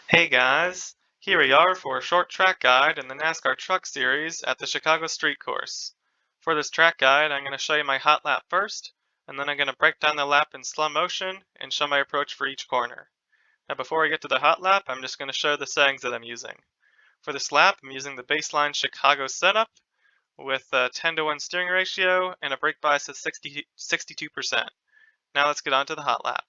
Hey guys, here we are for a short track guide in the NASCAR Truck Series at the Chicago Street Course. For this track guide, I'm going to show you my hot lap first, and then I'm going to break down the lap in slow motion and show my approach for each corner. Now before I get to the hot lap, I'm just going to show the settings that I'm using. For this lap, I'm using the baseline Chicago setup with a 10-to-1 steering ratio and a brake bias of 62%. Now let's get on to the hot lap.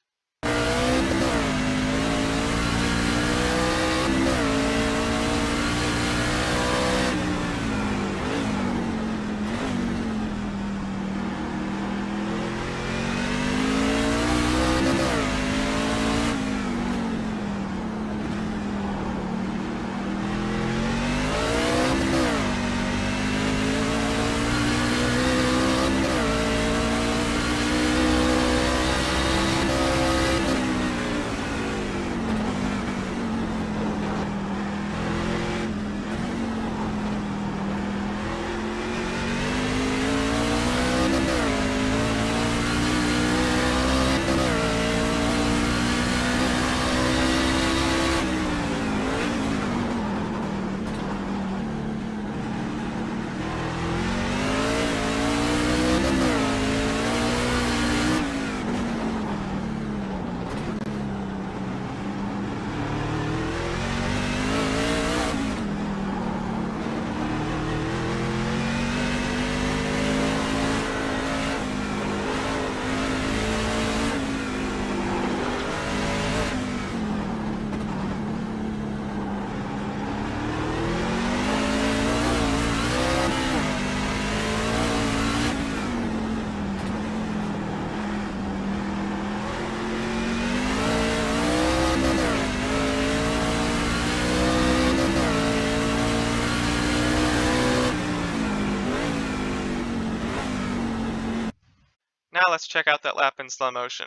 Now let's check out that lap in slow motion.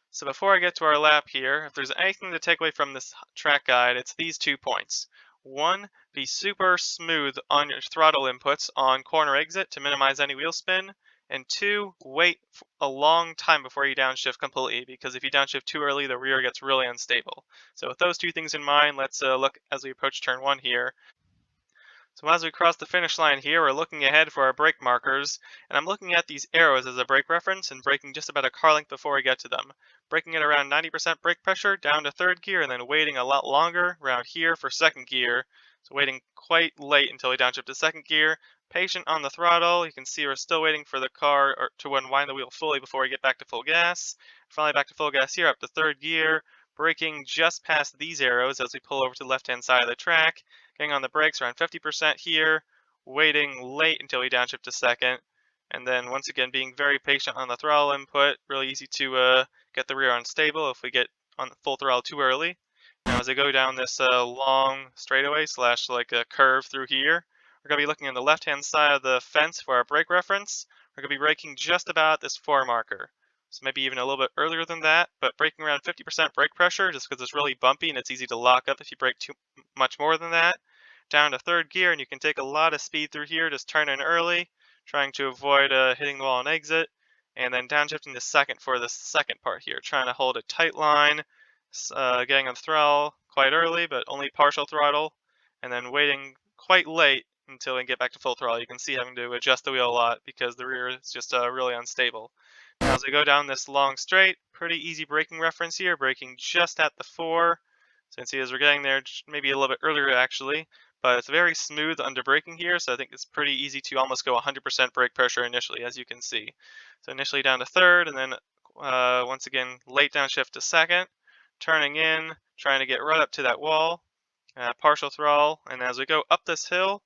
So before I get to our lap here, if there's anything to take away from this track guide, it's these 2 points. One, be super smooth on your throttle inputs on corner exit to minimize any wheel spin. And two, wait a long time before you downshift completely, because if you downshift too early, the rear gets really unstable. So with those 2 things in mind, let's look as we approach turn 1 here. So as we cross the finish line here, we're looking ahead for our brake markers, and I'm looking at these arrows as a brake reference and braking just about a car length before we get to them. Braking at around 90% brake pressure down to third gear, and then waiting a lot longer around here for second gear. So waiting quite late until we downshift to second gear. Patient on the throttle. You can see we're still waiting for the car to unwind the wheel fully before we get back to full gas. Finally back to full gas here up to third gear. Braking just past these arrows as we pull over to the left-hand side of the track. Getting on the brakes around 50% here, waiting late until we downshift to second, and then once again being very patient on the throttle input. Really easy to get the rear unstable if we get on full throttle too early. Now as I go down this long straightaway slash like a curve through here, we're going to be looking on the left-hand side of the fence for our brake reference. We're going to be braking just about this 4 marker. So maybe even a little bit earlier than that, but braking around 50% brake pressure just because it's really bumpy and it's easy to lock up if you brake too much more than that. Down to third gear, and you can take a lot of speed through here, just turn in early, trying to avoid hitting the wall and exit, and then downshifting to second for the second part here, trying to hold a tight line, getting on the throttle quite early, but only partial throttle, and then waiting quite late until we get back to full throttle. You can see having to adjust the wheel a lot because the rear is just really unstable. Now as we go down this long straight, pretty easy braking reference here, braking just at the 4. So you can see as we're getting there, maybe a little bit earlier actually, but it's very smooth under braking here, so I think it's pretty easy to almost go 100% brake pressure initially, as you can see. So initially down to third, and then once again late downshift to second, turning in, trying to get right up to that wall, partial throttle, and as we go up this hill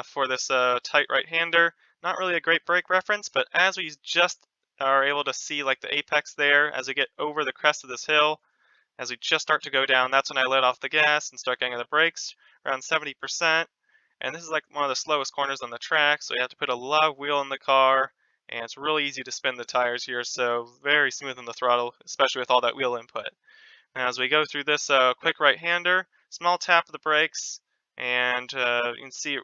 for this tight right-hander, not really a great brake reference, but as we just are able to see like the apex there as we get over the crest of this hill. As we just start to go down, that's when I let off the gas and start getting on the brakes around 70%. And this is like one of the slowest corners on the track, so you have to put a lot of wheel in the car, and it's really easy to spin the tires here, so very smooth on the throttle, especially with all that wheel input. And as we go through this quick right-hander, small tap of the brakes, and you can see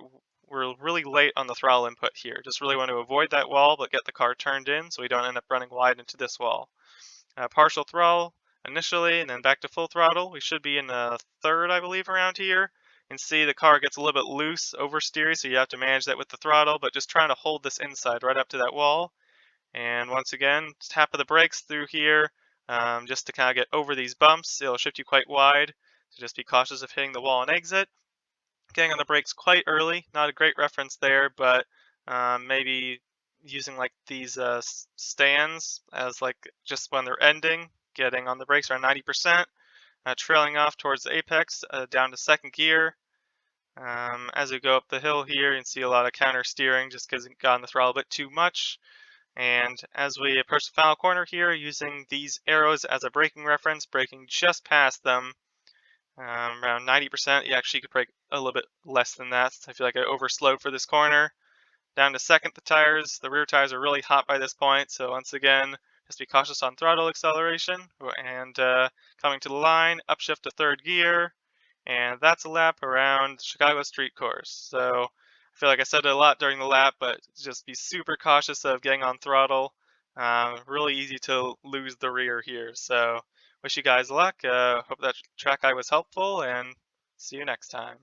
we're really late on the throttle input here. Just really want to avoid that wall, but get the car turned in so we don't end up running wide into this wall. Partial throttle, initially, and then back to full throttle. We should be in third, I believe, around here. And see the car gets a little bit loose oversteery, so you have to manage that with the throttle, but just trying to hold this inside right up to that wall. And once again, tap of the brakes through here, just to kind of get over these bumps. It'll shift you quite wide, so just be cautious of hitting the wall and exit. Getting on the brakes quite early, not a great reference there, but maybe using like these stands as like just when they're ending, getting on the brakes around 90%, trailing off towards the apex, down to second gear. As we go up the hill here, you can see a lot of counter steering just because it got on the throttle a bit too much. And as we approach the final corner here, using these arrows as a braking reference, braking just past them, around 90%. You actually could brake a little bit less than that. I feel like I overslowed for this corner. Down to second, the tires. The rear tires are really hot by this point, so once again, just be cautious on throttle acceleration. And coming to the line, upshift to third gear, and that's a lap around Chicago street course. So I feel like I said it a lot during the lap, but just be super cautious of getting on throttle. Really easy to lose the rear here. So wish you guys luck. Hope that track guide was helpful, and see you next time.